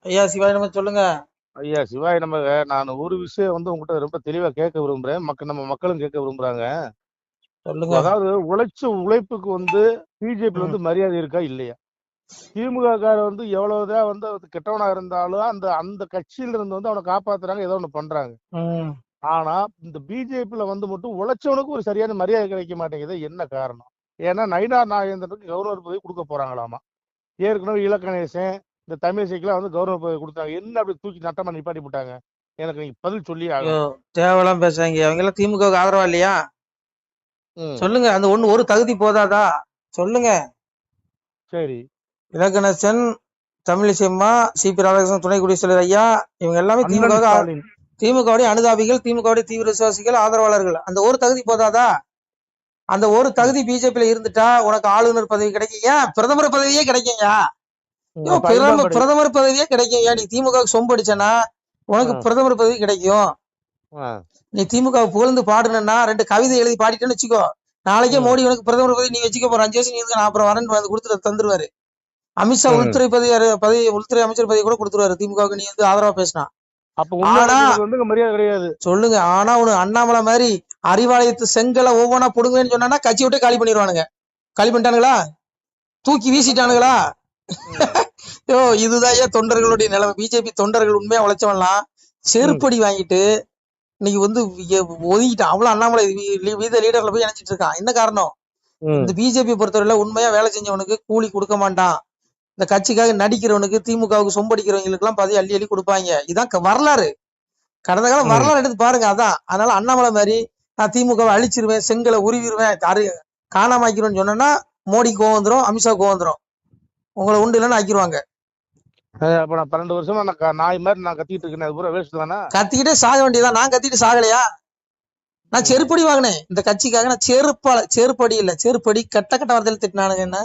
ஐயா சிவாய் நம்ம சொல்லுங்க. ஐயா சிவாய நமக. நான் ஒரு விஷயம் உங்ககிட்ட ரொம்ப தெளிவா கேட்க விரும்புறேன். நம்ம மக்களும் கேட்க விரும்புறாங்க. சொல்லுங்க. அதாவது உழைச்ச உழைப்புக்கு பிஜேபி ம், மரியாதை இருக்கா இல்லையா? திமுக கார எவ்வளவுதான் அது கெட்டவனா இருந்தாலும் அந்த அந்த கட்சியில இருந்து அவனை காப்பாத்துறாங்க, ஏதோ ஒண்ணு பண்றாங்க. ம். ஆனா இந்த பிஜேபியில மட்டும் உழைச்சவனுக்கு ஒரு சரியான மரியாதை கிடைக்க மாட்டேங்குது. என்ன காரணம்? ஏன்னா நயினார் நாகேந்திரனுக்கு கவர்னர் பதவி கொடுக்க போறாங்களாமா. ஏற்கனவே இலக்கணேசன், இந்த தமிழிசைக்கெல்லாம் கவர்னர் பதவி கொடுத்தாங்க. என்ன அப்படி தூக்கி நட்டமா நிப்பாட்டி போட்டாங்க? எனக்கு நீங்க பதில் சொல்லி ஐயோ, ஆகணும். தேவையெல்லாம் பேசுறாங்க. அவங்க எல்லாம் திமுகவுக்கு ஆதரவா இல்லையா? ம். சொல்லுங்க. அந்த ஒரு தகுதி போதாதா? சொல்லுங்க. சரி. இலகணேசன், தமிழிசைம்மா, சிபி ராதாகிருஷ்ணன், துணை குடியரசுத் ஐயா, இவங்க எல்லாமே அண்ணன் ஸ்டாலின். திமுகவுடைய அனுதாபிகள், திமுகவுடைய தீவிர விசுவாசிகள், ஆதரவாளர்கள். அந்த ஒரு தகுதி போதாதா? அந்த ஒரு ம். தகுதி பிஜேபியில இருந்துட்டா உனக்கு ஆளுநர் பதவி கிடைக்கும். ஏன் பிரதமர் பதவியே கிடைக்குங்க? அப்ப 5ஆம் படை. பிரதமர் பதவியே கிடைக்கும். நீ திமுக சொம்பு அடிச்சனா உனக்கு ஆ, பிரதமர் பதவி கிடைக்கும். ஆ, நீ திமுக புகழ்ந்து பாடுனா 2 கவிதை எழுதி பாடிட்டேன்னு வச்சுக்கோ, நாளைக்கே ம், மோடி உனக்கு பிரதமர் பதவி நீ வச்சுக்க போற. 5 வருஷம் நீ நான் அப்புறம் வரேன்னு கொடுத்துட்டு தந்துருவாரு. அமித்ஷா ம். உள்துறை உள்துறை அமைச்சர் பதவி கூட கொடுத்துருவாரு திமுகவுக்கு நீ ஆதரவா பேசினா. அப்ப உண்மையான ஆனா லட்சணத்துக்கு மரியாதை கிடையாது. சொல்லுங்க. ஆனா உனக்கு அண்ணாமலை மாதிரி அறிவாலயத்து செங்கலை ஒவ்வொன்னா புடுங்கன்னு சொன்னா கட்சி விட்டே காலி பண்ணிடுவானுங்க. காலி பண்ணிட்டானுங்களா? தூக்கி என்ன பண்றாங்க? வீசிட்டானுங்களா? ம், இதுதான் ஏன் தொண்டர்களுடைய நிலைமை. பிஜேபி தொண்டர்கள் உண்மையா உழைச்சவன்லாம் ம், செருப்படி வாங்கிட்டு இன்னைக்கு ஒதுங்கிட்டான். அவ்வளவு அண்ணாமலை வீத லீடர்ல போய் இணைச்சிட்டு இருக்கான். என்ன காரணம்? இந்த ம், பிஜேபி பொறுத்தவரையில உண்மையா வேலை செஞ்சவனுக்கு கூலி கொடுக்க மாட்டான். இந்த கட்சிக்காக நடிக்கிறவனுக்கு, திமுகவுக்கு சொம்படிக்கிறவங்களுக்கு எல்லாம் பதவி அள்ளி அள்ளி கொடுப்பாங்க. இதான் வரலாறு. கடந்த காலம் ம். வரலாறு எடுத்து பாருங்க. அதான். அதனால அண்ணாமலை மாதிரி நான் திமுகவை அழிச்சிருவேன், செங்கலை உருவிடுவேன், காணாம சொன்னா மோடி கோவம் வந்துடும், அமித்ஷா கோவம் வந்துடும். உங்களை உண்டு இல்லைன்னு ஆக்கிடுவாங்க. அப்ப நான் 12 வருஷமா நாய் மாதிரி நான் கத்திட்டு இருக்கேன். அது பூரா வேஸ்ட் தானா? கத்திக்கிட்டே சாக வேண்டியதான். நான் கத்திட்டு சாகலையா? நான் ம், செருப்படி வாங்கினேன் இந்த கட்சிக்காக. நான் செருப்படி இல்ல, செருப்படி கட்ட கட்ட வார்த்தையில திட்டினானுங்க.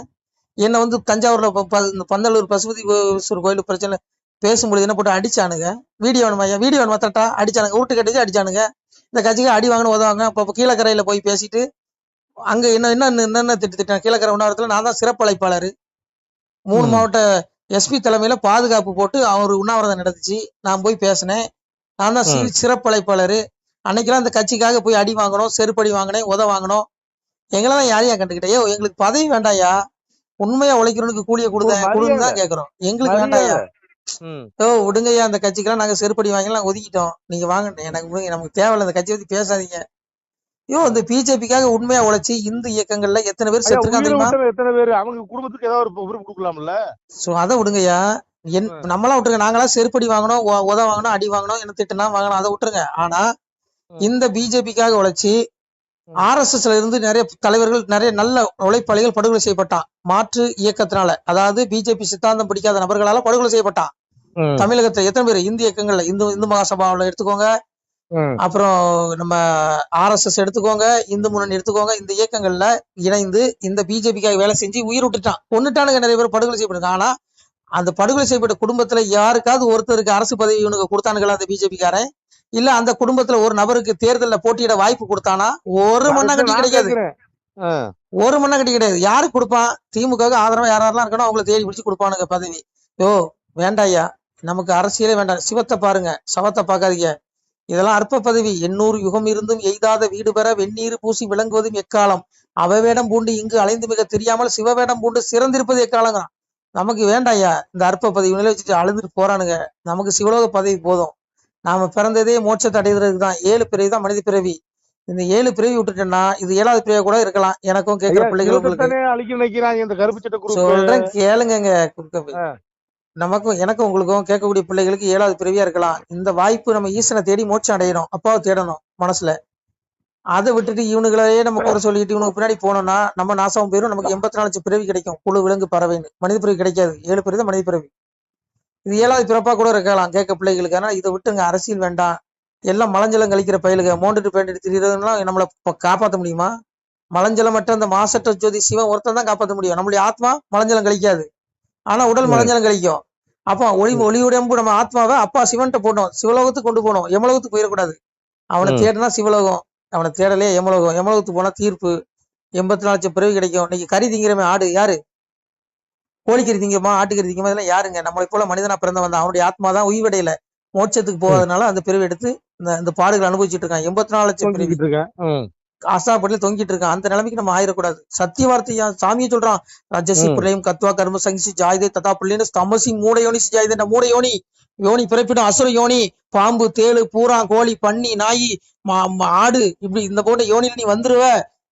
என்ன தஞ்சாவூர்ல இந்த பந்தலூர் பசுபதீஸ்வரர் கோயில் பிரச்சனை பேசும்பொழுது என்ன போட்டு அடிச்சானுங்க. வீடியோ வேணுமா? வீடியோ வேணுமா? தட்டா அடிச்சானுங்க. உருட்டு கட்டிச்சு அடிச்சானுங்க. இந்த கட்சிக்கு அடி வாங்கணும் உதவாங்க. அப்ப கீழக்கரையில போய் பேசிட்டு அங்க என்ன திட்டான். கீழக்கரை உண்ணாவிரத்துல நான் தான் சிறப்பு அழைப்பாளர். 3 ம், மாவட்ட எஸ்பி தலைமையில பாதுகாப்பு போட்டு அவர் உண்ணாவிரதம் நடந்துச்சு. நான் போய் பேசினேன். நான் தான் ம். சிறப்பு அழைப்பாளர். அன்னைக்கெல்லாம் இந்த கட்சிக்காக போய் அடி வாங்கணும், செருப்படி வாங்கினேன், வாங்கணும். எங்களெல்லாம் யாரையா கண்டுக்கிட்டே? எங்களுக்கு பதவி வேண்டாயா, உண்மையா உழைக்கிறவனுக்கு கூலியை ஒரு கொடுன்னு மரியாதை. தான் கேக்குறோம். எங்களுக்கு வேண்டாயா? மரியாதை. ம். விடுங்கய்யா. அந்த கட்சிக்கெல்லாம் நாங்க செருப்படி வாங்கலாம் ஒதுக்கிட்டோம். நீங்க வாங்க, எனக்கு விடுங்க, நமக்கு தேவையில்ல. இந்த கட்சியை பத்தி பேசாதீங்க. இந்த பிஜேபிக்காக உண்மையா உழைச்சி இந்து இயக்கங்கள்ல எத்தனை பேர் ஐயா, செத்துருக்கான் உயிரை தெரியுமா? விட்டவங்க எத்தனை பேரு? அவங்க குடும்பத்துக்கு ஏதாவது ஒரு பொறுப்பு கொடுக்கலாம்ல? அதை விடுங்கய்யா. ம், நம்மளாம் விட்டுருங்க. நாங்களாம் செருப்படி வாங்கணும், வாங்கணும், அடி வாங்கணும், என்ன திட்டுனா வாங்கணும், அதை விட்டுருங்க. ஆனா ம், இந்த பிஜேபிக்காக உழைச்சி ம், RSSல இருந்து நிறைய தலைவர்கள், நிறைய நல்ல உழைப்பாளிகள் படுகொலை செய்யப்பட்டான். மாற்று இயக்கத்தினால, அதாவது பிஜேபி சித்தாந்தம் பிடிக்காத நபர்களால படுகொலை செய்யப்பட்டான். ம், தமிழகத்துல எத்தனை பேர்? இந்து இயக்கங்கள்ல இந்து இந்து மகாசபாவில் எடுத்துக்கோங்க, ம், அப்புறம் நம்ம RSS எடுத்துக்கோங்க, இந்து முன்னணி எடுத்துக்கோங்க. இந்த இயக்கங்கள்ல இணைந்து இந்த பிஜேபிக்காக வேலை செஞ்சு உயிர் விட்டுட்டான். கொண்டுட்டானுங்க. நிறைய பேர் படுகொலை செய்யப்பட்டாங்க. ஆனா அந்த படுகொலை செய்யப்பட்ட குடும்பத்துல யாருக்காவது ஒருத்தருக்கு அரசு பதவி இவனுக்கு கொடுத்தானுங்களா அந்த பிஜேபிக்காரன்? இல்ல அந்த குடும்பத்துல ஒரு நபருக்கு தேர்தலில் போட்டியிட வாய்ப்பு கொடுத்தானா? ஒரு மண்ணா கட்டி நான் கிடைக்காது. கேக்குறேன். ஆ, ஒரு மண்ணா கட்டி கிடையாது. யாருக்கு கொடுப்பான்? திமுக ஆதரவா யாரெல்லாம் இருக்கணும் அவங்களை தேடி பிடிச்சு கொடுப்பானுங்க பதவி. வேண்டாயா, நமக்கு அரசியலே வேண்டாம். சிவத்தை பாருங்க, சவத்தை பார்க்காதீங்க. இதெல்லாம் அற்ப பதவி. 800 யுகம் இருந்தும் எய்தாத வீடு பெற வெந்நீர் பூசி விளங்குவதும் எக்காலம். அவவேடம் பூண்டு இங்கு அலைந்து மிக தெரியாமல் சிவவேடம் பூண்டு சிறந்திருப்பது எக்காலங்க. நமக்கு வேண்டாயா இந்த அற்ப பதவி. நிலை வச்சுட்டு அழுதுட்டு போறானுங்க. நமக்கு சிவலோக பதவி போதும். நாம பிறந்ததே மோட்சத்தை அடைகிறதுக்கு தான். 7 பிறவி தான் மனித பிறவி. இந்த 7 பிறவி விட்டுட்டேன்னா இது 7வது பிறவியா கூட இருக்கலாம். எனக்கும் கேட்கிற ஐயா, பிள்ளைகள் உங்களுக்கு சிவத்தைத்தானே அழிக்க நினைக்கிறாங்க இந்த கருப்பு சட்டை குரூப். சொல்றேன், கேளுங்க. நமக்கும் எனக்கும் உங்களுக்கும் கேட்கக்கூடிய பிள்ளைகளுக்கு 7வது பிறவியா இருக்கலாம். இந்த வாய்ப்பு நம்ம ஈசனை தேடி மோட்சம் அடையணும், அப்பாவை தேடணும் மனசுல. அதை விட்டுட்டு இவனுங்களையே நம்ம குறை சொல்லிட்டு இவனுக்கு பின்னாடி போனோம்னா நம்ம நாசம் போயிடும். நமக்கு 84 லட்சம் பிறவி கிடைக்கும். புழு விலங்கு பறவைன்னு மனித பிறவி கிடைக்காது. 7 பிறவி தான் மனித பிறவி. இது 7வது பிறப்பா கூட இருக்கலாம் கேட்க பிள்ளைகளுக்கு. ஆனா இதை விட்டுங்க. அரசியல் வேண்டாம். எல்லாம் மலஞ்சலம் கழிக்கிற பயிலுக மோண்டுட்டு பேண்டுட்டு திரியறதுலாம் நம்மளை காப்பாற்ற முடியுமா? மலஞ்சலம் மட்டும் அந்த மாசற்ற ஜோதி சிவன் ஒருத்தன் தான் காப்பாற்ற முடியும். நம்மளுடைய ஆத்மா மலஞ்சலம் கழிக்காது, ஆனா உடல் மலஞ்சலம் கழிக்கும். அப்போ ஒளியுடம்பு நம்ம ஆத்மாவை அப்பா சிவன்கிட்ட போட்டோம், சிவலோகத்துக்கு கொண்டு போனோம். யமலோகத்துக்கு போயிடக்கூடாது. அவனை தேடினா சிவலோகம், அவனை தேடலே யமலோகம். யமலோகத்துக்கு போனா தீர்ப்பு. 84 லட்சம் பிறவி கிடைக்கும். இன்னைக்கு கறி திங்கிறமே ஆடு யாரு? கோழிக்கறி திங்கமா ஆட்டுக்கறி திங்கமா இதெல்லாம் யாருங்க? நம்மளை போல மனிதனா பிறந்தவன் தான். அவனுடைய ஆத்மா தான் உய்வடையல, மோட்சத்துக்கு போகாதனால அந்த பிறவி எடுத்து இந்த பாடுகள் அனுபவிச்சுட்டு இருக்கான். 84 லட்சம் பிறவி தூங்கிக்கிட்டு இருக்கேன். ஆசாப்பட்டில தொங்கிட்டு இருக்கான். அந்த நிலைமைக்கு நம்ம ஆயிடக்கூடாது. சத்திய வார்த்தையா சாமியை சொல்றான். ரஜசி பிரளயம் கத்வா கர்ம சங்கிசி ஜாயுதே ததா புள்ளின்னு தமசி மூட யோனி ஜாயுதே மூட யோனி யோனி பிறப்பிடும் அசுர யோனி, பாம்பு தேளு பூரா கோழி பன்னி நாயி ஆடு, இப்படி இந்த போட்ட யோனில நீ வந்துருவ.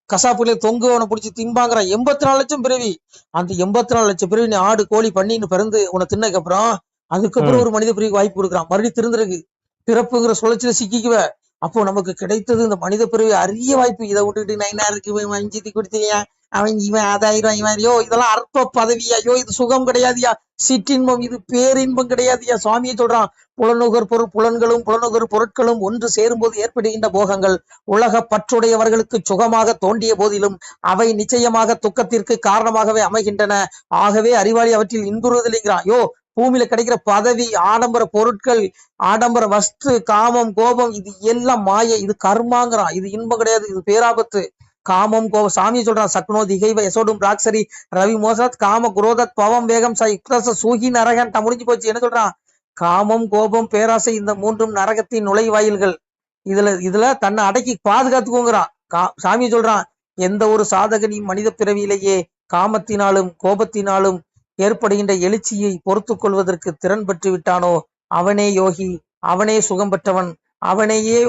கசாப்புல தொங்குவனை பிடிச்சி திம்பாங்கிறான். 84 லட்சம் பிறவி. அந்த 84 லட்சம் பிறவி நீ ஆடு கோழி பண்ணின்னு பிறந்து உன்னை தின்னதுக்கு அப்புறம் அதுக்கப்புறம் ஒரு மனித பிறவிக்கு வாய்ப்பு கொடுக்குறான். மறுபடியும் திருந்துருக்கு. பிறப்புங்கிற சுழற்சியில சிக்கிக்குவ. அப்போ நமக்கு கிடைத்தது இந்த மனித பிறவி அரிய வாய்ப்பு. இதை விட்டுட்டு நைனாருக்கு வஞ்சித்தி கொடுத்தியா, அவன் இவன் 1000 இவன், யோ இதெல்லாம் அற்ப பதவியா, யோ இது சுகம் கிடையாதுயா, சிற்றின்பம், இது பேரின்பம் கிடையாதுயா. சுவாமியை சொல்றான். புலனுகர் பொருள் புலன்களும் புலனுகர் பொருட்களும் ஒன்று சேரும்போது ஏற்படுகின்ற போகங்கள் உலக பற்றுடையவர்களுக்கு சுகமாக தோண்டிய போதிலும் அவை நிச்சயமாக துக்கத்திற்கு காரணமாகவே அமைகின்றன. ஆகவே அறிவாளி அவற்றில் இன்புறுவதில்லைங்கிறான். யோ பூமியில கிடைக்கிற பதவி, ஆடம்பர பொருட்கள், ஆடம்பர வஸ்து, காமம், கோபம், இது எல்லாம் மாயை, இது கர்மாங்கிறான். இது இன்பம் கிடையாது, இது பேராபத்து. காமம் கோபம் சாமி சொல்றான். சக்னோ திகைவ யசோடும் ராக்சரி ரவி மோசத் காம குரோதத் பவம் வேகம் சூகி நரகன் முடிஞ்சு போச்சு. என்ன சொல்றான்? காமம் கோபம் பேராசை இந்த மூன்றும் நரகத்தின் நுழைவாயில்கள். இதுல தன்னை அடக்கி பாதுகாத்துக்கோங்கிறான். சாமி சொல்றான். எந்த ஒரு சாதகனின் மனித பிறவியிலேயே காமத்தினாலும் கோபத்தினாலும் ஏற்படுகின்ற எழுச்சியை பொறுத்து கொள்வதற்கு திறன் பெற்று விட்டானோ அவனே யோகி, அவனே சுகம் பெற்றவன், அவனையே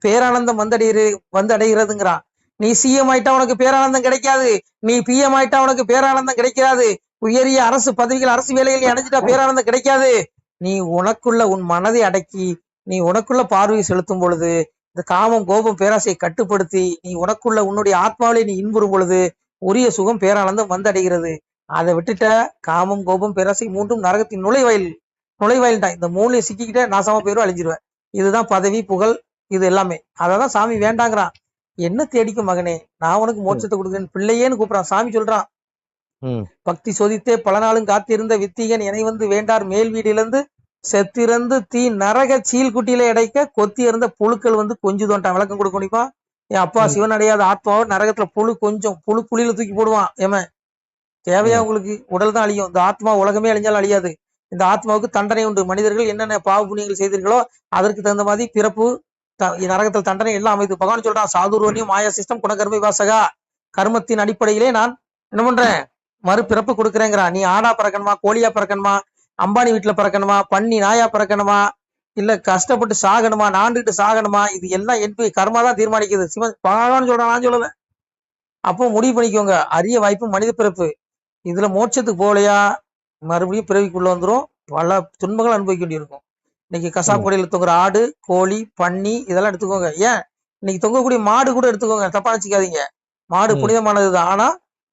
பேரானந்தம் வந்தடைகிறதுங்கிறான். நீ சிஎம் ஆயிட்டா உனக்கு பேரானந்தம் கிடைக்காது, நீ பிஎம் ஆயிட்டா உனக்கு பேரானந்தம் கிடைக்காது, உயரிய அரசு பதவிகள் அரசு வேலைகள் அடைஞ்சிட்டா பேரானந்தம் கிடைக்காது. நீ உனக்குள்ள உன் மனதை அடக்கி நீ உனக்குள்ள பார்வையை செலுத்தும் பொழுது, இந்த காமம் கோபம் பேராசையை கட்டுப்படுத்தி நீ உனக்குள்ள உன்னுடைய ஆத்மாவிலே நீ இன்புறும் பொழுது உரிய சுகம் பேரானந்தம் வந்தடைகிறது. அதை விட்டுட்ட காமம் கோபம் பேராசை மூன்றும் நரகத்தின் நுழைவாயில் தான். இந்த மூணுலையும் சிக்கிக்கிட்ட நாசமா போயிரும், அழிஞ்சிருவேன். இதுதான் பதவி புகழ், இது எல்லாமே. அததான் சாமி வேண்டாங்கிறான். என்ன தேடிக்கும் மகனே, நான் உனக்கு மோட்சத்தை கொடுக்குறேன் பிள்ளையேன்னு கூப்பிடுறான். சாமி சொல்றான். பக்தி சொதித்தே பல நாளும் காத்திருந்த வித்திகன் என்னை வந்து வேண்டார் மேல் வீடிலிருந்து செத்திறந்து தீ நரக சீல்குட்டியில இடைக்க கொத்தி இருந்த புழுக்கள் வந்து கொஞ்சு தோண்டான். விளக்கம் கொடுக்க முடியுமா? என் அப்பா சிவன் அடையாத ஆத்மாவை நரகத்துல புலியில தூக்கி போடுவான். ஏமன் தேவையா உங்களுக்கு? உடல் தான் அழியும், இந்த ஆத்மா உலகமே அழிஞ்சாலும் அழியாது. இந்த ஆத்மாவுக்கு தண்டனை உண்டு. மனிதர்கள் என்னென்ன பாவ புண்ணியங்கள் செய்தீர்களோ அதற்கு தகுந்த மாதிரி பிறப்பு நரகத்தில் தண்டனை எல்லாம் அமைது. பகவான் சொல்றான். சாதுர்வனியும் மாயா சிஸ்டம் குணகர்மை வாசகா, கர்மத்தின் அடிப்படையிலே நான் என்ன பண்றேன், மறுபிறப்பு கொடுக்குறேங்கிறான். நீ ஆடா பறக்கணுமா, கோழியா பறக்கணுமா, அம்பானி வீட்டுல பறக்கணுமா, பன்னி நாயா பறக்கணுமா, இல்ல கஷ்டப்பட்டு சாகணுமா, நாண்டுட்டு சாகணுமா, இது எல்லாம் என்பி கர்மா தான் தீர்மானிக்குது. சிவன் பகவான் சொல்றான், நான் சொல்லல. அப்போ முடிவு பண்ணிக்கோங்க. அரிய வாய்ப்பு மனித பிறப்பு. இதுல மோட்சத்துக்கு போகலையா மறுபடியும் பிறவிக்குள்ள வந்துரும், பல துன்பங்கள் அனுபவிக்க வேண்டியிருக்கும். இன்னைக்கு கசாப்பு கடையில தொங்குற ஆடு கோழி பன்னி இதெல்லாம் எடுத்துக்கோங்க. ஏன் இன்னைக்கு தொங்கக்கூடிய மாடு கூட எடுத்துக்கோங்க, தப்பா நினைச்சுக்காதீங்க. மாடு புனிதமானதுதான். ஆனா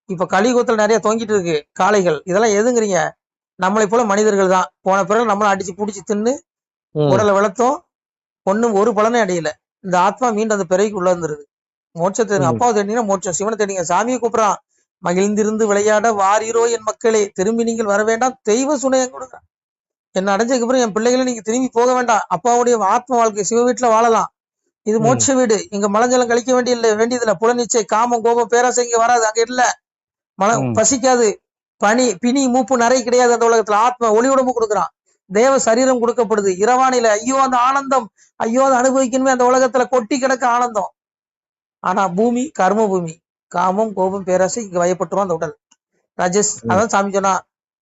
இப்ப கலியுகத்துல நிறைய தொங்கிட்டு இருக்கு காளைகள். இதெல்லாம் எதுங்கிறீங்க? நம்மளை போல மனிதர்கள் தான். போன பிறகு நம்மளை அடிச்சு புடிச்சு தின்னு உடலை வளர்த்தோம், ஒண்ணும் ஒரு பலனே அடையல. இந்த ஆத்மா மீண்டும் அந்த பிறவிக்கு உள்ள வந்துருது. மோட்சத்தை அப்பாவை தேடினீங்கன்னா மோட்சம், சிவனை தேடிங்க. சாமியை கூப்பிடுறான். மகிழ்ந்திருந்து விளையாட வாரீரோ என் மக்களே, திரும்பி நீங்கள் வர வேண்டாம், தெய்வ சுனையம் கொடுங்க. என்ன அடைஞ்சதுக்கு அப்புறம் என் பிள்ளைகளை நீங்க திரும்பி போக வேண்டாம். அப்பாவுடைய ஆத்ம வாழ்க்கை சிவ வீட்டுல வாழலாம். இது மோட்ச வீடு. இங்க மலஞ்சலம் கழிக்க வேண்டியதில்லை. புலனிச்சை காமம் கோபம் பேராசை இங்க வராது. அங்க இல்ல பசிக்காது. பிணி மூப்பு நிறைய கிடையாது. அந்த உலகத்துல ஆத்ம ஒளி உடம்பு கொடுக்குறான். தேவ சரீரம் கொடுக்கப்படுது. இரவானில ஐயோ அந்த ஆனந்தம், ஐயோ அதை அனுபவிக்கணுமே. அந்த உலகத்துல கொட்டி கிடக்க ஆனந்தம். ஆனா பூமி கர்ம பூமி. காமம் கோபம் பேராசை இங்க வயப்பட்டுரும் அந்த உடல். ரஜஸ், அதான் சாமி சொன்னா,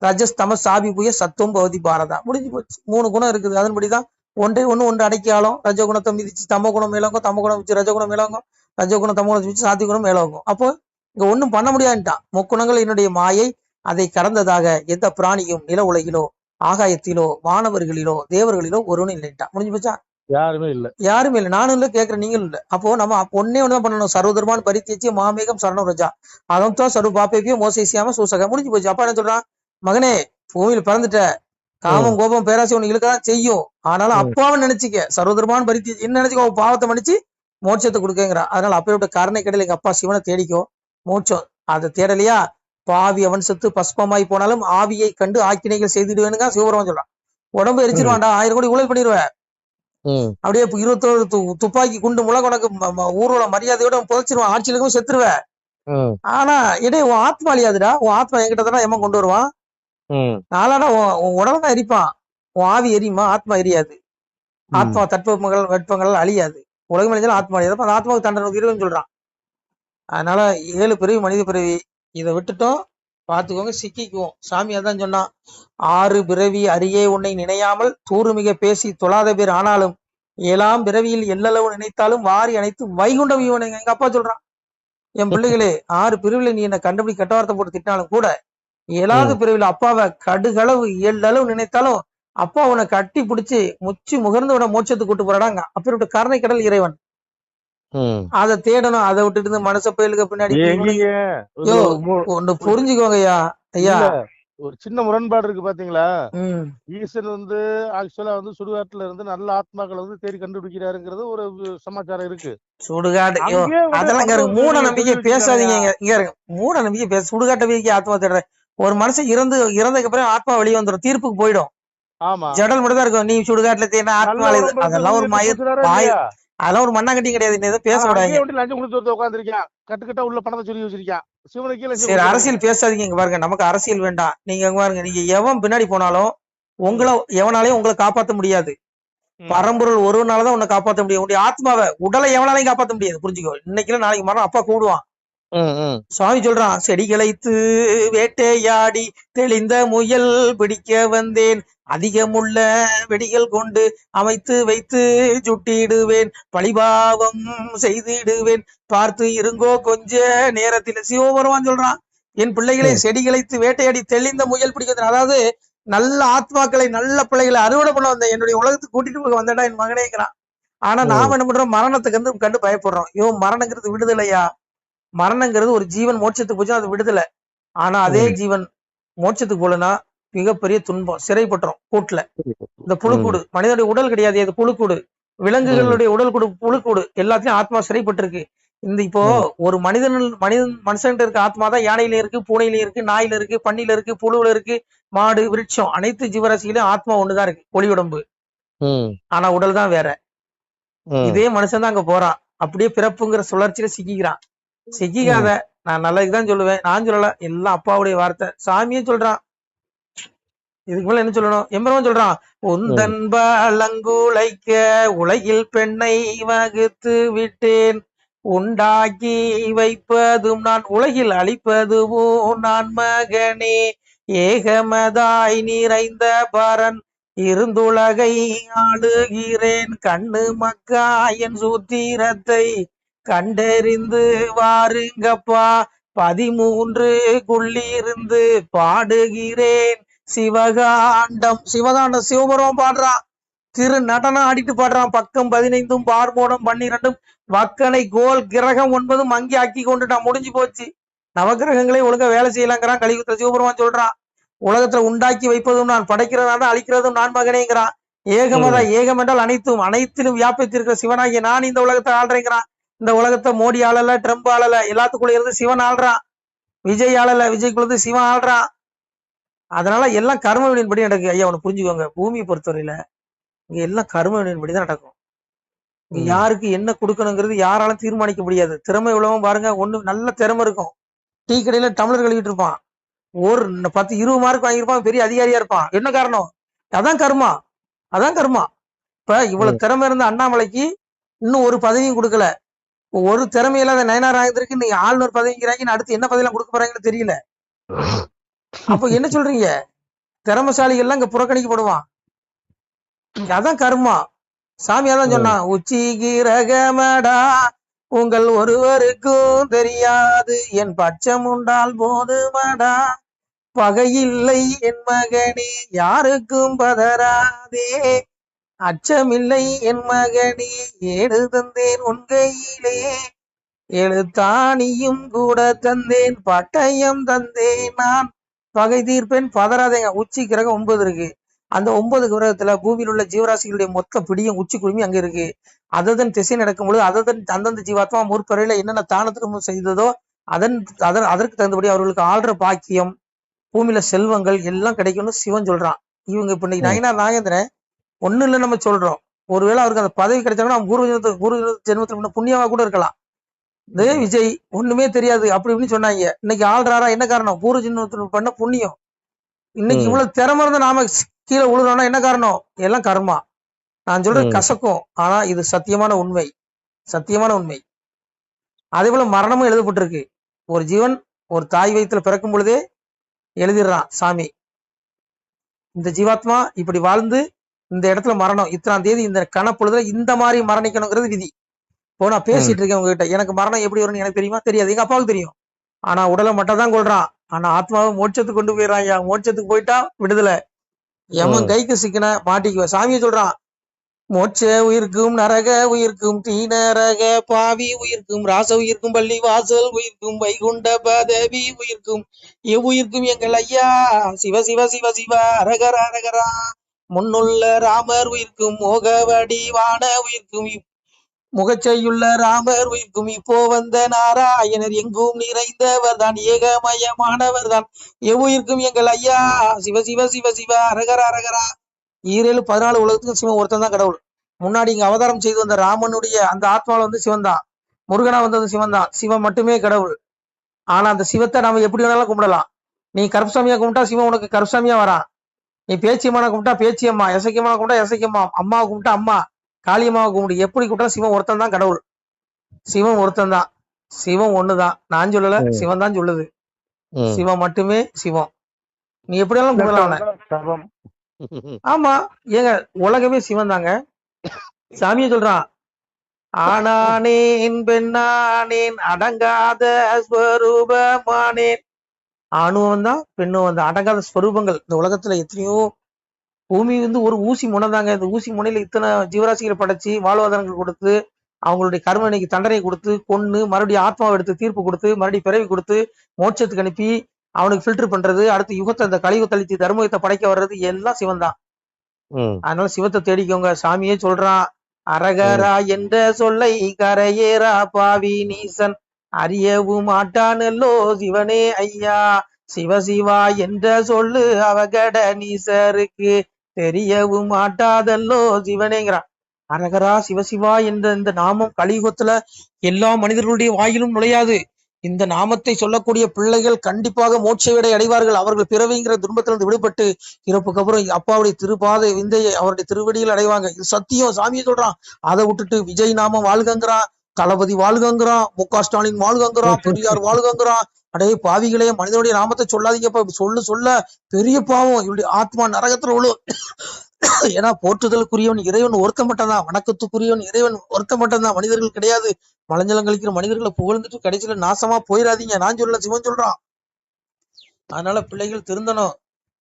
ரஜஸ் தமஸ் சாபி புய சத்துவம் பகுதி பாரதா. முடிஞ்சு போச்சு. 3 குணம் இருக்குது. அதன்படிதான் ஒன்று அடைக்காலம். ரஜகுணத்தை மிதிச்சு தம குணம் மேலோங்கும், தம குணம் வச்சு ரஜகுணம் மேலோங்கும், ரஜகுணம் தம குணத்தை வச்சு சாத்தி குணம் மேலோங்கும். அப்போ இங்க ஒண்ணும் பண்ண முடியாதுட்டான். முக்குணங்கள் என்னுடைய மாயை, அதை கடந்ததாக எந்த பிராணியும் நில உலகிலோ ஆகாயத்திலோ வானவர்களிலோ தேவர்களிலோ ஒருவனும் இல்லைட்டான். முடிஞ்சு போச்சா? யாருமே இல்லை. நானும் இல்லை, கேட்கிற நீங்களும் இல்லை. அப்போ நம்ம ஒன்னே ஒண்ணுதான் பண்ணணும். சர்வதர்மான் பரித்தியச்சி மாமேகம் சரணம் ரஜா அதான் தான் சர்வ பாப்பேபியோ மோசேசியாம சூசக. முடிஞ்சு போச்சு. அப்பா என்ன சொல்றான்? மகனே பூமியில பிறந்துட்ட, காமம் கோபம் பேராசை உனக்கு இழுக்கதான் செய்யும். ஆனாலும் அப்பாவை நினைச்சுக்க. சர்வதர்மான் பரித்தியச்சி என்ன நினைச்சுக்கோ, பாவத்தை மன்னிச்சு மோட்சத்தை கொடுக்கங்கிறான். அதனால அப்பயோட கருணை கடையில் எங்க அப்பா சிவனை தேடிக்கோ, மோட்சம். அதை தேடலையா பாவி அவன் செத்து பஸ்பமாய் போனாலும் ஆவியை கண்டு ஆக்கினைகள் செய்துடுவேனுங்க சிவபெருமான் சொல்றான். உடம்பு எரிச்சிருவான்டா, 1000 கோடி ஊழல் பண்ணிடுவேன். அப்படியே 21 துப்பாக்கி குண்டு முழங்க உனக்கு ஊரோட மரியாதையோட புதைச்சிருவான். ஆட்சியிலும் செத்துருவேன். ஆனா இடே உன் ஆத்மா அழியாதுடா. உன் ஆத்மா என்கிட்ட தானே எம்மன் கொண்டு வருவான். நாளானா உன் உடல் தான் எரிப்பான், உன் ஆவி எரியுமா? ஆத்மா எரியாது. ஆத்மா தட்பவெப்பங்கள் வெப்பங்கள் அழியாது. உலகம் அழிஞ்சாலும் ஆத்மா அழியாது. அந்த ஆத்மாவுக்கு தண்டனை இருக்குன்னு சொல்றான். அதனால 7 பிறவி மனித பிறவி, இதை விட்டுட்டோம் பார்த்துக்கோங்க, சிக்கிக்குவோம். சாமி அதான் சொன்னான், 6 பிறவி அரியே உன்னை நினையாமல் தூறுமிக பேசி தொழாத பேர் ஆனாலும் 7ஆம் பிறவியில் எல்லளவு நினைத்தாலும் வாரி அனைத்து வைகுண்டம் இவனை. எங்க அப்பா சொல்றான், என் பிள்ளைகளே 6 பிரிவுல நீ என்ன கண்டுபிடி கெட்ட வார்த்தை போட்டு திட்டினாலும் கூட 7வது பிரிவில் அப்பாவை கடுகளவு 7 அளவு நினைத்தாலும் அப்பா உன்னை கட்டி பிடிச்சு முச்சு முகர்ந்து உன மோட்சத்துக்கு கூட்டு போறாடாங்க. அப்படி கருணை கடல் இறைவன். அதை தேடணும். அதை விட்டுட்டு மனச பயலுக்கு பின்னாடி ஒண்ணு புரிஞ்சுக்கோங்கய்யா. ஐயா ஒரு சின்ன முரண்பாடு இருக்கு பாத்தீங்களா? ஈசன் வந்து ஆக்சுவலா வந்து சுடுகாட்டுல இருந்து நல்ல ஆத்மாக்களை வந்து தேடி கண்டுபிடிக்கிறாருங்கிறது ஒரு சமாச்சாரம் இருக்கு. சுடுகாடு அதெல்லாம் மூட நம்பிக்கை பேசாதீங்க. இங்க இருக்கு மூட நம்பிக்கை பேச. சுடுகாட்டை போய் ஆத்மா தேடுற ஒரு மனுஷன் இறந்ததுக்கு அப்புறம் ஆத்மா வெளியே வந்துடும், தீர்ப்புக்கு போயிடும். ஆமா, ஜடல் மட்டும் தான் இருக்கும். நீ சுடுகாட்டுல தேடின ஆத்மா அதெல்லாம் ஒரு அதெல்லாம் ஒரு மண்ணாங்கட்டியும் கிடையாது. பேச விடாங்க. கட்டுக்கட்டா உள்ள பணத்தை சொல்லி வச்சிருக்கான். சரி, அரசியல் பேசாதீங்க. இங்க பாருங்க, நமக்கு அரசியல் வேண்டாம். நீங்க பாருங்க, நீங்க எவன் பின்னாடி போனாலும் உங்களை எவனாலையும் உங்களை காப்பாற்ற முடியாது. பரம்பொருள் ஒருவனாலதான் உன்னை காப்பாற்ற முடியும். உன்னுடைய ஆத்மாவை உடலை எவனாலையும் காப்பாற்ற முடியாது. புரிஞ்சுக்கோ. இன்னைக்குல நாளைக்கு மரம் அப்பா கூடுவான். சுவாமி சொல்றான், செடிகளைத்து வேட்டையாடி தெளிந்த முயல் பிடிக்க வந்தேன், அதிகமுள்ள வெடிகள் கொண்டு அமைத்து வைத்து சுட்டிடுவேன், பழிபாவம் செய்திடுவேன், பார்த்து இருங்கோ கொஞ்ச நேரத்தில். சிவபெருமான் சொல்றான், என் பிள்ளைகளை செடிகளைத்து வேட்டையாடி தெளிந்த முயல் பிடிக்க, அதாவது நல்ல ஆத்மாக்களை நல்ல பிள்ளைகளை அறுவடை பண்ண வந்த என்னுடைய உலகத்துக்கு கூட்டிட்டு போக வந்தடா என் மகனேங்கிறான். ஆனா நாம என்ன பண்றோம்? மரணத்துக்கு கண்டு பயப்படுறோம். மரணங்கிறது விடுதலையா? மரணங்கிறது ஒரு ஜீவன் மோட்சத்துக்கு போச்சு, அது விடுதலை. ஆனா அதே ஜீவன் மோட்சத்துக்கு போலனா மிகப்பெரிய துன்பம், சிறைப்பட்டுரும் கூட்டுல. இந்த புழுக்கூடு மனிதனுடைய உடல் கிடையாது, அது புழுக்கூடு. விலங்குகளுடைய உடல் கூடு புழுக்கூடு. எல்லாத்தையும் ஆத்மா சிறைப்பட்டிருக்கு. இந்த இப்போ ஒரு மனுஷன் இருக்க ஆத்மா தான் யானையில இருக்கு, பூனையில இருக்கு, நாயில இருக்கு, பன்னியில இருக்கு, புழுவுல இருக்கு, மாடு, விருட்சம், அனைத்து ஜீவராசியிலும் ஆத்மா ஒண்ணுதான் இருக்கு, ஒளி உடம்பு. ஆனா உடல் தான் வேற. இதே மனுஷன் தான் அங்க போறான், அப்படியே பிறப்புங்கிற சுழற்சியில சிக்கிக்கிறான். சிக்கிக்காத, நான் நல்லதுதான் சொல்லுவேன், நான் சொல்லல, எல்லாம் அப்பாவுடைய வார்த்தை. சாமியே சொல்றான். இதுக்கு மேல என்ன சொல்லணும்? எம்பெருமான் சொல்றான், உந்தன் பழங்குலைக்க உலகில் பெண்ணை வகுத்து விட்டேன், உண்டாக்கி வைப்பதும் நான், உலகில் அழிப்பதுவும் நான் மகனே, ஏகமதாய் நிறைந்த பரன் இருந்துலகை ஆளுகிறேன், கண்ணு மக்கா என் சூத்திரத்தை கண்டறிந்து வாருங்கப்பா, 13 குள்ளிருந்து பாடுகிறேன் சிவகாண்டம். சிவகாண்டம் சிவபெருமான் பாடுறான், திரு நடனம் ஆடிட்டு பாடுறான். பக்கம் 15 பார்மோடம் 12 வக்கனை கோல் கிரகம் 9 அங்கே ஆக்கி கொண்டுட்டான். முடிஞ்சு போச்சு. நவகிரகங்களே ஒழுங்கா வேலை செய்யலாங்கிறான் கலியுகத்துல. சிவபெருமான் சொல்றான், உலகத்துல உண்டாக்கி வைப்பதும் நான், படைக்கிறதா அழிக்கிறதும் நான் மகனேங்கிறான். ஏகமதா, ஏகம் என்றால் அனைத்தும், அனைத்திலும் வியாபித்திருக்கிற சிவனாகிய நான் இந்த உலகத்தை ஆள்றேங்கிறான். இந்த உலகத்தை மோடி ஆளல, ட்ரம்ப் ஆளல, எல்லாத்துக்குள்ள இருந்து சிவன் ஆள்றான். விஜய் ஆளல, விஜய்க்குள்ளது சிவன் ஆள்றான். அதனால எல்லாம் கர்ம வினையின்படி நடக்கு. ஐயா ஒண்ணு புரிஞ்சுக்கோங்க, பூமியை பொறுத்தவரையில இங்க எல்லாம் கர்ம வினையின்படி தான் நடக்கும். இங்க யாருக்கு என்ன கொடுக்கணுங்கிறது யாராலும் தீர்மானிக்க முடியாது. திறமை உள்ளவன் பாருங்க, ஒண்ணு நல்ல திறமை இருக்கும், டீ கடையில டம்ளர் கழுவிட்டு இருப்பான், ஒரு 10-20 மார்க் வாங்கியிருப்பான், பெரிய அதிகாரியா இருப்பான். என்ன காரணம்? அதான் கர்மா, அதான் கர்மா. இப்ப இவ்வளவு திறமை இருந்த அண்ணாமலைக்கு இன்னும் ஒரு பதவியும் கொடுக்கல. ஒரு திறமையில்லாத நயனார் ஆகிருக்கு, நீங்க ஆளுநர் பதவிங்கிறாங்க, அடுத்து என்ன பதவியெல்லாம் கொடுக்க போறாங்கன்னு தெரியல. அப்ப என்ன சொல்றீங்க? திறமசாலிகள் எல்லாம் இங்க புறக்கணிக்கப்படுவான். அதான் கர்மா. சாமி அதான் சொன்னான், உச்சி கிரகமடா உங்கள் ஒருவருக்கும் தெரியாது, என் பட்சம் உண்டால் போதுமடா, பகையில்லை என் மகனே யாருக்கும் பதறாதே, அச்சமில்லை என் மகனே ஏடு தந்தேன் உன் கையிலே, எழுத்தாணியும் கூட தந்தேன், பட்டயம் தந்தேன் நான், பகை தீர்ப்பேன் பதறாதேங்க. உச்சி கிரகம் 9 இருக்கு. அந்த 9 கிரகத்துல பூமியில் உள்ள ஜீவராசிகளுடைய மொத்த பிடியும் உச்சி குழுமி அங்க இருக்கு. அதன் திசை நடக்கும்போது அந்தந்த ஜீவாத்மா முற்பறையில என்னென்ன தானத்திற்கு செய்ததோ அதற்கு தகுந்தபடி அவர்களுக்கு ஆள்ற பாக்கியம், பூமியில செல்வங்கள் எல்லாம் கிடைக்கும்னு சிவன் சொல்றான். இவங்க இப்ப இன்னைக்கு நயினார் நாகேந்திரன் ஒண்ணு இல்ல நம்ம சொல்றோம், ஒருவேளை அவருக்கு அந்த பதவி கிடைச்சாங்கன்னா குரு ஜென்மத்துல புண்ணியமா கூட இருக்கலாம். விஜய் ஒண்ணுமே தெரியாது அப்படி இப்படின்னு சொன்னாங்க, இன்னைக்கு ஆள்றாரா? என்ன காரணம்? பூர்வ ஜென்மத்துல பண்ண புண்ணியம். இன்னைக்கு ம் இவ்வளவு திறமை இருந்தா நாம கீழே விழுறோம்னா என்ன காரணம்? எல்லாம் கர்மா. நான் சொல்றது ம் கசக்கும், ஆனா இது சத்தியமான உண்மை, சத்தியமான உண்மை. அதே போல மரணமும் எழுதப்பட்டிருக்கு. ஒரு ஜீவன் ஒரு தாய் வயித்துல பிறக்கும் பொழுதே எழுதிடுறான் சாமி, இந்த ஜீவாத்மா இப்படி வாழ்ந்து இந்த இடத்துல மரணம் இத்தனாம் தேதி இந்த கணப்பொழுதுல இந்த மாதிரி மரணிக்கணுங்கிறது விதி. இப்போ நான் ம் பேசிட்டு இருக்கேன் உங்ககிட்ட, எனக்கு மரணம் எப்படி வரும்னு எனக்கு தெரியுமா? தெரியாது. எங்க அப்பாவுக்கு தெரியும். ஆனா உடலை மட்டும் தான் கொள்றான், ஆனா ஆத்மாவை மோட்சத்துக்கு கொண்டு போயிடறான். மோட்சத்துக்கு போயிட்டா விடுதலை. எமன் ம் கைக்கு சிக்கின மாட்டிக்குவ. சாமியை சொல்றான், மோட்ச உயிர்க்கும் நரக உயிர்க்கும் தீ நரக பாவி உயிர்க்கும் ராச உயிர்க்கும் பள்ளி வாசல் உயிர்க்கும் வைகுண்ட பதவி உயிர்க்கும் எவ்வுயிர்க்கும் எங்கள் ஐயா சிவ சிவ சிவ சிவ அரகர அரகரா. முன்னுள்ள ராமர் உயிர்க்கும் மோகவடிவான உயிர்க்கும் முகச்சையுள்ள ராமர் உயிர்க்கும் இப்போ வந்த நாராயணர் எங்கும் நிறைந்தவர் தான் ஏகமயமானவர் தான் எவ்வுயிர்க்கும் எங்கள் ஐயா சிவ சிவ சிவ சிவ அரகர அரகரா. 14 உலகத்துக்கும் சிவன் ஒருத்தன் தான் கடவுள். முன்னாடி இங்க அவதாரம் செய்து வந்த ராமனுடைய அந்த ஆத்மாவில் வந்து சிவன் தான், முருகனா வந்தது சிவன் தான். சிவன் மட்டுமே கடவுள். ஆனா அந்த சிவத்தை நாம எப்படி வேணாலும் கும்பிடலாம். நீ கருப்பசாமியா கும்பிட்டா சிவன் உனக்கு கருப்பசாமியா வரான். நீ பேச்சியம்மான கும்பிட்டா பேச்சியம்மா, எசைக்கியமான கும்பிட்டா எசைக்கியம்மா, அம்மாவை கும்பிட்டா அம்மா, காளியம்மாவை கும்பிட்டு எப்படி கும்பிட்டா சிவன் ஒருத்தன் தான் கடவுள். சிவன் ஒருத்தன் தான், சிவன் ஒண்ணுதான். நான் சொல்லல, ம் சிவன் தான் சொல்லுது. ம் சிவன் மட்டுமே சிவம். நீ எப்படி வேணாலும் கும்பிடலாம் அவனை. தவம். ஆமா, ஏங்க உலகமே சிவன் தாங்க. சாமியை சொல்றான், ஆனானேன் பெண்ணானேன் அடங்காத ஸ்வரூபமானேன். ஆணும் வந்தா பெண்ணும் வந்தா அடங்காத ஸ்வரூபங்கள். இந்த உலகத்துல எத்தனையோ, பூமி வந்து ஒரு ஊசி முனை தாங்க. இந்த ஊசி முனையில இத்தனை ஜீவராசிகளை படைச்சு வாழ்வாதாரங்கள் கொடுத்து அவங்களுடைய கர்மனைக்கு தண்டனை கொடுத்து கொன்னு மறுபடியும் ஆத்மாவை எடுத்து தீர்ப்பு கொடுத்து மறுபடியும் பிறவி கொடுத்து மோட்சத்துக்கு அனுப்பி அவனுக்கு ஃபில்டர் பண்றது, அடுத்து யுகத்தை இந்த கலியுகத்தை அழித்து தர்மயுகத்தை படைக்க வர்றது எல்லாம் சிவன் தான். ம் அதனால சிவத்தை தேடிக்கோங்க. சாமியே சொல்றான், ம் அரகரா என்ற சொல்லை கரையேறா பாவி நீசன் அறியவும் மாட்டானல்லோ சிவனே ஐயா. சிவசிவா என்ற சொல்லு அவகட நீசருக்கு தெரியவும் மாட்டாதல்லோ சிவனேங்கிறான். அரகரா சிவசிவா என்ற இந்த நாமம் கலியுகத்துல எல்லா மனிதர்களுடைய வாயிலும் நுழையாது. இந்த நாமத்தை சொல்லக்கூடிய பிள்ளைகள் கண்டிப்பாக மோட்ச வீடை அடைவார்கள். அவர்கள் பிறவிங்கிற துன்பத்திலிருந்து விடுபட்டு இறப்புக்கு அப்புறம் அப்பாவுடைய திருப்பாதை விந்தையை அவருடைய திருவடியில் அடைவாங்க. இது சத்தியம். சாமியை சொல்றான். அதை விட்டுட்டு விஜய் நாமம் வாழ்கங்கிறான், தளபதி வாழ்கங்கிறான், மு.க. ஸ்டாலின் வாழ்கங்கிறான், பெரியார் வாழ்கங்கிறான். அடே பாவிகளே, மனிதனுடைய நாமத்தை சொல்லாதீங்கப்பா. சொல்ல சொல்ல பெரிய பாவம். இவருடைய ஆத்மா நரகத்துல விழு. ஏன்னா போற்றுதலுக்குரியவன் இறைவன் ஒருத்த மட்டும்தான், வணக்கத்துக்குரியவன் இறைவன் ஒருத்த மட்டும்தான், மனிதர்கள் கிடையாது. மலஞ்சலம் கழிக்கிற மனிதர்களை புகழ்ந்துட்டு கடைசியில நாசமா போயிடாதீங்க. நான் சொல்லல, சிவன் சொல்றான். அதனால பிள்ளைகள் திருந்தணும்.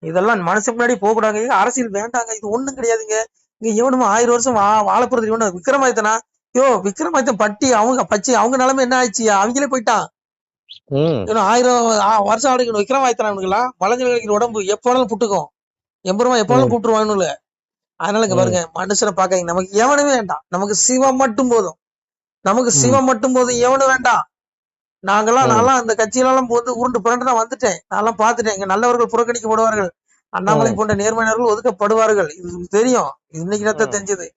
இதெல்லாம் மனசு முன்னாடி போக கூடாது. அரசியல் வேண்டாங்க, இது ஒண்ணும் கிடையாதுங்க. இங்க எவனும் 1000 வருஷம் வாழப்போறது இவனு விக்ரமாதித்தனா? விக்ரமாதித்தன் பட்டி அவங்க பச்சை அவங்க நிலைமை என்ன ஆயிடுச்சு? அவங்களே போயிட்டான். ம் 1000 வருஷம் ஆடுக்கணும் விக்ரமாதித்தனா. அவனுக்குலாம் மலஞ்சலம் கழிக்கிற உடம்பு எப்ப வேணாலும் புட்டுக்கும். எம்பெருமா எப்ப வேணாலும் ம் கூப்பிட்டுருவானுல. அதனால இங்க ம் பாருங்க, மனுஷனை பாக்காதீங்க. நமக்கு எவனுமே வேண்டாம், நமக்கு சிவம் மட்டும் போதும். நமக்கு ம் சிவம் மட்டும் போதும், எவனும் வேண்டாம். ம் நான்லாம் இந்த கட்சியிலாம் வந்து உருண்டு புரண்டு நான் வந்துட்டேன். நான்லாம் பாத்துட்டேன். இங்க நல்லவர்கள் புறக்கணிக்கப்படுவார்கள், அண்ணாமலை ம் போன்ற நேர்மையினர்கள் ஒதுக்கப்படுவார்கள். இது தெரியும். இன்னைக்கு தான் ம். தெரிஞ்சது.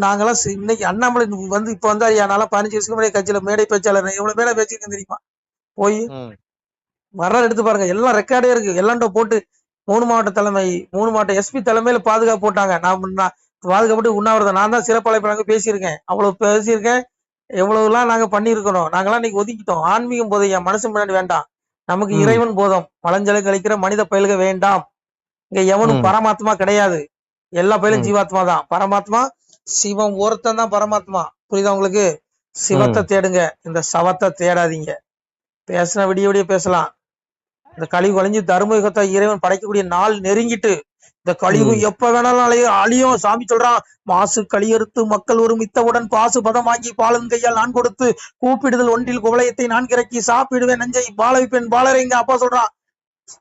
நாங்கெல்லாம் இன்னைக்கு அண்ணாமலை வந்து இப்ப வந்தாரியா? நான்லாம் 15 வருஷத்துக்கு முன்னாடி கட்சியில மேடை பேச்சாளர் எவ்வளவு மேடை பேசியிருக்கேன் தெரியுமா? போய் ம். வரலாறு எடுத்து பாருங்க, எல்லாம் ரெக்கார்டே இருக்கு. எல்லாண்டோ போட்டு 3 மாவட்ட தலைமை 3 மாவட்ட எஸ்பி தலைமையில பாதுகாப்பு போட்டாங்க. நான் பாதுகாப்பு உண்ணாவிரதம் நான் தான் சிறப்பழைப்பாளராக பேசியிருக்கேன். அவ்வளவு பேசியிருக்கேன். எவ்வளவுலாம் நாங்க பண்ணியிருக்கிறோம். நாங்கெல்லாம் இன்னைக்கு ஒதுக்கிட்டோம். ஆன்மீகம் போதையா, மனசு முன்னாடி வேண்டாம். நமக்கு ம் இறைவன் போதும். மலஞ்சலை கழிக்கிற மனித பயல்க வேண்டாம். இங்க எவனும் ம் பரமாத்மா கிடையாது. எல்லா பயலும் ம் ஜீவாத்மா தான். பரமாத்மா சிவம் ஒருத்தன் தான் பரமாத்மா. புரியுதா உங்களுக்கு? சிவத்தை ம் தேடுங்க, இந்த சவத்தை தேடாதீங்க. பேசின விடிய விடிய பேசலாம். இந்த கழிவு கழிஞ்சு தர்மயுகத்தை இறைவன் படைக்கக்கூடிய நாள் நெருங்கிட்டு, இந்த கழிவு ம் எப்ப வேணாலும் அழியும். சாமி சொல்றான், மாசு கழியறுத்து மக்கள் ஒரு மித்தவுடன் பாசு பதம் வாங்கி பாலன் கையால் நான் கொடுத்து கூப்பிடுதல் ஒன்றில் குவளையத்தை நான் கிறக்கி சாப்பிடுவேன் நஞ்சை பால வைப்பேன் பாலரைங்க. அப்பா சொல்றான்,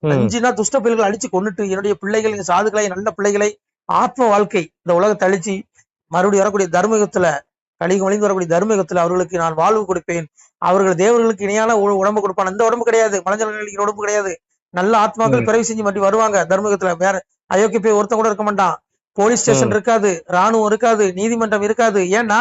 ம் நஞ்சுனா துஷ்ட பிள்ளைகளை அழிச்சு கொண்டுட்டு என்னுடைய பிள்ளைகள், எங்க சாதுக்களை, நல்ல பிள்ளைகளை ஆத்ம வாழ்க்கை இந்த உலகத்தை அழிச்சு மறுபடியும் வரக்கூடிய தர்மயுகத்துல, கலிகம் ஒளிந்து வரக்கூடிய தர்மயுகத்துல அவர்களுக்கு நான் வாழ்வு கொடுப்பேன். அவர்கள் தேவர்களுக்கு இணையான உடம்பு கொடுப்பான். அந்த உடம்பு கிடையாது, மலஞ்சல் உடம்பு கிடையாது. நல்ல ஆத்மாக்கள் ம் பிறவி செஞ்சு மட்டும் வருவாங்க தர்மயுகத்துல. வேற அயோக்கிய போய் ஒருத்தன் கூட இருக்க மாட்டான். போலீஸ் ஸ்டேஷன் ம் இருக்காது, ராணுவம் இருக்காது, நீதிமன்றம் இருக்காது. ஏன்னா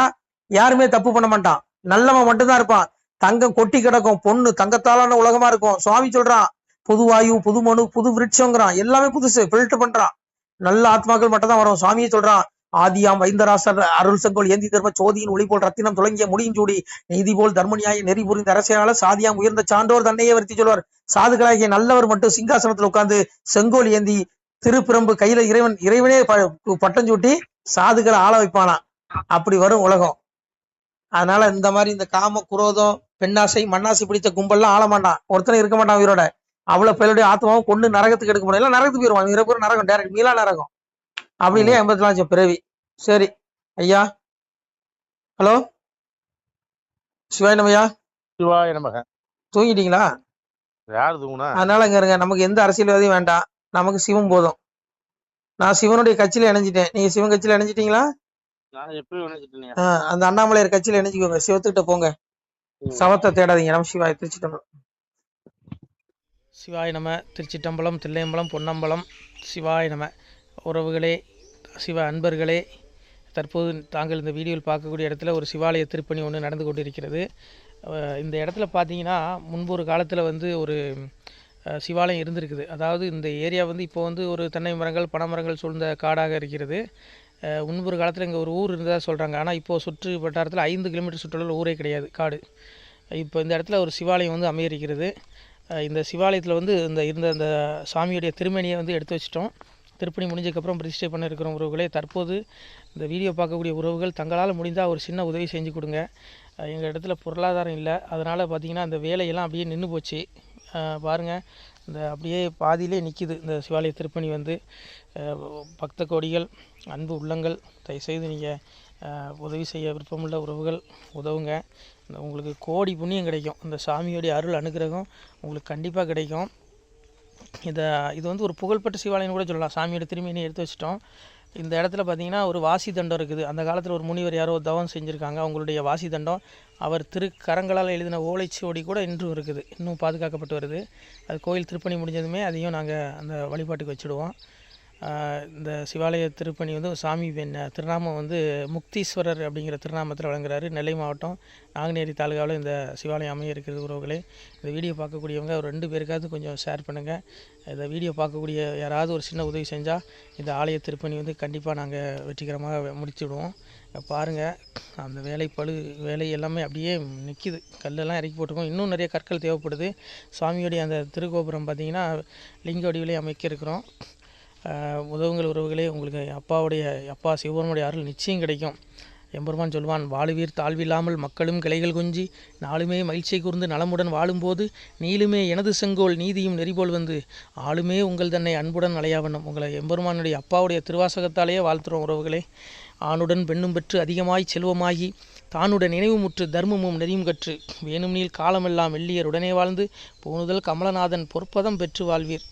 யாருமே தப்பு பண்ண மாட்டான், நல்லவன் மட்டும்தான் இருப்பான். தங்கம் கொட்டி கிடக்கும், பொண்ணு தங்கத்தாலான உலகமா இருக்கும். சுவாமி சொல்றான், புது வாயு, புது மனு, புது விருட்சங்கிறான். எல்லாமே புதுசு, ஃபில்டர் பண்றான். நல்ல ஆத்மாக்கள் மட்டும் தான் வரும். சுவாமியே சொல்றான், ஆதியாம் வைந்தராசர் அருள் செங்கோல் ஏந்தி தர்ம சோதியின் ஒளி போல் ரத்தினம் துளங்கிய முடிஞ்சூடி நீதி போல் தர்மநியாய நெறி புரிந்த அரசியலாளர் சாதியாம் உயர்ந்த சான்றோர் தன்னையே வருத்தி சொல்வார். சாதுகளாகிய நல்லவர் மட்டும் சிங்காசனத்தில் உட்கார்ந்து செங்கோல் ஏந்தி திருப்பிரம்பு கையில இறைவனே பட்டம் சூட்டி சாதுகளை ஆள வைப்பானா. அப்படி வரும் உலகம். அதனால இந்த மாதிரி இந்த காம குரோதம் பெண்ணாசை மண்ணாசை பிடித்த கும்பல்லாம் ஆள மாட்டான். ஒருத்தனை இருக்க மாட்டான் உயிரோட. அவ்வளவு பேருடைய ஆத்மாவும் கொண்டு நரகத்துக்கு எடுக்க முடியல. நரகத்துக்கு போயிருவான். இறப்பு நரகம், டைரக்ட் மீளா நரகம். அப்படி இல்லையா 84 லட்சம் பிறவி. சரி ஐயா, ஹலோ சிவாய் நமயா. சிவாய நமக. தூங்கிட்டீங்களா? யாரு தூங்குனா? அதனால இங்க இருங்க, நமக்கு எந்த அரசியல்வாதியும் வேண்டாம், நமக்கு சிவம் போதும். நான் சிவனுடைய கட்சியில இணைஞ்சிட்டேன். நீங்க சிவன் கட்சியில இணைஞ்சிட்டீங்களா? நான் எப்படி நினைச்சிட்டேன்? அந்த அண்ணாமலையார் கட்சியில இணைஞ்சிக்கோங்க. சிவத்துக்கிட்ட போங்க, சவத்தை தேடாதீங்க. நம்ம சிவாய் திருச்சிட்டம்பலம். சிவாய் நம. திருச்சிட்டம்பலம், தில்லையம்பலம், பொன்னம்பலம். சிவாய் நம. உறவுகளே, சிவ அன்பர்களே, தற்போது தாங்கள் இந்த வீடியோவில் பார்க்கக்கூடிய இடத்துல ஒரு சிவாலய திருப்பணி ஒன்று நடந்து கொண்டிருக்கிறது. இந்த இடத்துல பார்த்தீங்கன்னா முன்பு ஒரு காலத்தில் ஒரு சிவாலயம் இருந்திருக்குது. அதாவது இந்த ஏரியா இப்போ ஒரு தென்னை மரங்கள் பனை மரங்கள் சூழ்ந்த காடாக இருக்கிறது. முன்பு ஒரு காலத்தில் இங்கே ஒரு ஊர் இருந்ததாக சொல்கிறாங்க. ஆனால் இப்போது சுற்று வட்டாரத்தில் 5 கிலோமீட்டர் சுற்றுலா ஊரே கிடையாது, காடு. இப்போ இந்த இடத்துல ஒரு சிவாலயம் அமையிருக்கிறது. இந்த சிவாலயத்தில் இருந்த அந்த சாமியுடைய திருமணியை எடுத்து வச்சிட்டோம். திருப்பணி முடிஞ்சதுக்கப்புறம் பிரதிஷ்டை பண்ண இருக்கிற உறவுகளே, தற்போது இந்த வீடியோ பார்க்கக்கூடிய உறவுகள் தங்களால் முடிந்தால் ஒரு சின்ன உதவி செஞ்சு கொடுங்க. எங்கள் இடத்துல பொருளாதாரம் இல்லை. அதனால் பார்த்திங்கன்னா அந்த வேலையெல்லாம் அப்படியே நின்று போச்சு. பாருங்கள், இந்த அப்படியே பாதியிலே நிற்கிது இந்த சிவாலய திருப்பணி. பக்த கோடிகள், அன்பு உள்ளங்கள், தயவுசெய்து நீங்கள் உதவி செய்ய விருப்பமுள்ள உறவுகள் உதவுங்க. உங்களுக்கு கோடி புண்ணியம் கிடைக்கும். இந்த சாமியோடைய அருள் அனுகிரகம் உங்களுக்கு கண்டிப்பாக கிடைக்கும். இது ஒரு புகழ்பெற்ற சிவாலயம் கூட சொல்லலாம். சாமியோட திருமணியை எடுத்து வச்சிட்டோம். இந்த இடத்துல பார்த்திங்கன்னா ஒரு வாசி தண்டம் இருக்குது. அந்த காலத்தில் ஒரு முனிவர் யாரோ தவம் செஞ்சுருக்காங்க. அவங்களுடைய வாசி தண்டம் அவர் திருக்கரங்களால் எழுதின ஓலைச்சுவடி கூட இன்றும் இருக்குது, இன்னும் பாதுகாக்கப்பட்டு வருது. அது கோயில் திருப்பணி முடிஞ்சதுமே அதையும் நாங்கள் அந்த வழிபாட்டுக்கு வச்சுடுவோம். இந்த சிவாலய திருப்பணி சாமி திருநாமம் முக்தீஸ்வரர் அப்படிங்கிற திருநாமத்தில் வழங்குறாரு. நெல்லை மாவட்டம் நாங்குநேரி தாலுகாவில் இந்த சிவாலயம் அமைய இருக்கிறது. உறவுகளே, இந்த வீடியோ பார்க்கக்கூடியவங்க ஒரு 2 பேருக்காவது கொஞ்சம் ஷேர் பண்ணுங்கள். இந்த வீடியோ பார்க்கக்கூடிய யாராவது ஒரு சின்ன உதவி செஞ்சால் இந்த ஆலய திருப்பணி கண்டிப்பாக நாங்கள் வெற்றிகரமாக முடிச்சுடுவோம். பாருங்கள், அந்த வேலை எல்லாமே அப்படியே நிற்கிது. கல்லெல்லாம் இறக்கி போட்டிருக்கோம். இன்னும் நிறைய கற்கள் தேவைப்படுது. சுவாமியோடைய அந்த திருக்கோபுரம் பார்த்திங்கன்னா லிங்க வடிவிலே அமைக்க இருக்கிறோம். உதவுங்கள் உறவுகளே. உங்களுக்கு அப்பா சிவபெருமானுடைய அருள் நிச்சயம் கிடைக்கும். எம்பெருமான் சொல்வான், வாழுவீர் தாழ்வில்லாமல் மக்களும் கிளைகள் கொஞ்சி நாளுமே மகிழ்ச்சியை கூர்ந்து நலமுடன் வாழும்போது நீளுமே எனது செங்கோல் நீதியும் நெறிபோல் ஆளுமே உங்கள் தன்னை அன்புடன் அலையாவண்ணம். உங்களை எம்பெருமானுடைய அப்பாவுடைய திருவாசகத்தாலேயே வாழ்த்துறோம் உறவுகளே. ஆணுடன் பெண்ணும் பெற்று அதிகமாய் செல்வமாகி தானுடன் நினைவுமுற்று தர்மமும் நெறியும் கற்று வேணும் நீள் காலமெல்லாம் வெள்ளியர் உடனே வாழ்ந்து போனுதல் கமலநாதன் பொற்பதம் பெற்று வாழ்வீர்.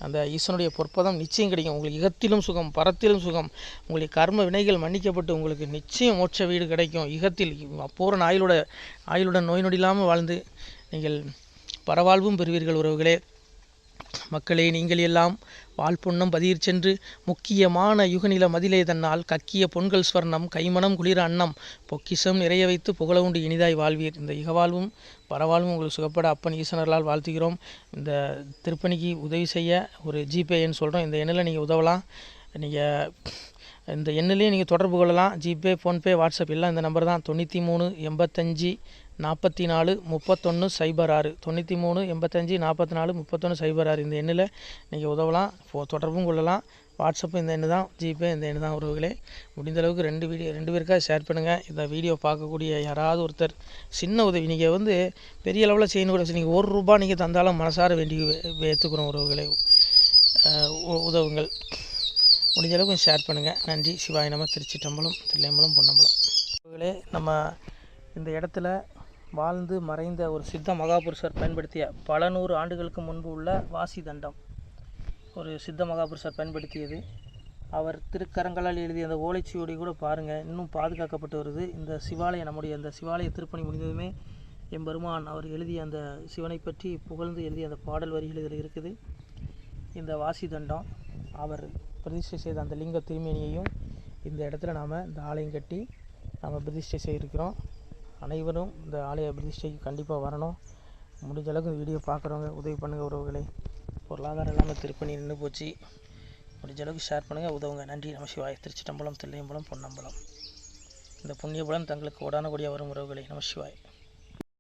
அந்த ஈசனுடைய பொற்பதம் நிச்சயம் கிடைக்கும். உங்களுக்கு இகத்திலும் சுகம், பரத்திலும் சுகம். உங்களுடைய கர்ம வினைகள் மன்னிக்கப்பட்டு உங்களுக்கு நிச்சயம் மோட்ச வீடு கிடைக்கும். இகத்தில் பூரண ஆயுளுடன் நோய் நொடி இல்லாமல் வாழ்ந்து நீங்கள் பரவாழ்வும் பெறுவீர்கள் உறவுகளே. மக்களே, நீங்கள் எல்லாம் வாழ்பொன்னம் பதியிற் சென்று முக்கியமான யுகநில மதிலே தன்னால் கக்கிய பொன்கள் ஸ்வர்ணம் கைமணம் குளிர அன்னம் பொக்கிஷம் நிறைய வைத்து புகழ உண்டு இனிதாய் வாழ்வீர். இந்த இகவாழ்வும் பரவாழ்வும் உங்களுக்கு சுகப்பட அப்பன் ஈசனர்களால் வாழ்த்துகிறோம். இந்த திருப்பணிக்கு உதவி செய்ய ஒரு ஜிபே எண் சொல்கிறோம். இந்த எண்ணில் நீங்கள் உதவலாம். நீங்கள் இந்த எண்ணிலேயே நீங்கள் தொடர்பு கொள்ளலாம். ஜிபே, ஃபோன்பே, வாட்ஸ்அப் எல்லாம் இந்த நம்பர் தான். 93 85 44 31 06 93 85 44 31 06. இந்த எண்ணில் நீங்கள் உதவலாம், தொடர்பும் கொள்ளலாம். வாட்ஸ்அப்பு இந்த எண்ணு தான், ஜிபே இந்த எண்ணு தான் உறவுகளே. முடிந்தளவுக்கு 2 பேருக்காக ஷேர் பண்ணுங்கள். இந்த வீடியோ பார்க்கக்கூடிய யாராவது ஒருத்தர் சின்ன உதவி நீங்கள் பெரிய அளவில் செய்யணும் கூட, நீங்கள் ₹1 நீங்கள் தந்தாலும் மனசார வேண்டி ஏற்றுக்கிறோம் உறவுகளே. உதவுங்கள். முடிஞ்ச அளவுக்கு கொஞ்சம் ஷேர் பண்ணுங்கள். நன்றி. சிவாய நம. திருச்சிட்டம்பலம், தில்லையம்பலம், பொன்னம்பலம். உறவுகளே, நம்ம இந்த இடத்துல வாழ்ந்து மறைந்த ஒரு சித்த மகாபுருஷர் பயன்படுத்திய பல 100 ஆண்டுகளுக்கு முன்பு உள்ள வாசி தண்டம் ஒரு சித்த மகாபுருஷர் பயன்படுத்தியது. அவர் திருக்கரங்களால் எழுதிய அந்த ஓலைச்சுவடி கூட பாருங்கள், இன்னும் பாதுகாக்கப்பட்டு வருது. இந்த சிவாலயம், நம்முடைய அந்த சிவாலய திருப்பணி முடிந்ததுமே எம்பெருமான் அவர் எழுதிய அந்த சிவனை பற்றி புகழ்ந்து எழுதிய அந்த பாடல் வரிகள் இதில் இருக்குது. இந்த வாசி தண்டம் அவர் பிரதிஷ்டை செய்த அந்த லிங்க திருமேனியையும் இந்த இடத்துல நாம் இந்த ஆலயம் கட்டி நாம் பிரதிஷ்டை செய்திருக்கிறோம். அனைவரும் இந்த ஆலய பிரதிஷ்டைக்கு கண்டிப்பாக வரணும். முடிஞ்ச அளவுக்கு இந்த வீடியோ பார்க்குறவங்க உதவி பண்ணுங்கள் உறவுகளே. பொருளாதாரம் இல்லாமல் திருப்பணி நின்று போச்சு. முடிஞ்ச அளவுக்கு ஷேர் பண்ணுங்கள், உதவுங்க. நன்றி. நமசிவாய. திருச்சிட்டம்பலம், தில்லையம்பலம், பொன்னம்பலம். இந்த புண்ணியபலம் தங்களுக்கு கோடான கோடியாக வரும் உறவுகளை. நமசிவாய்.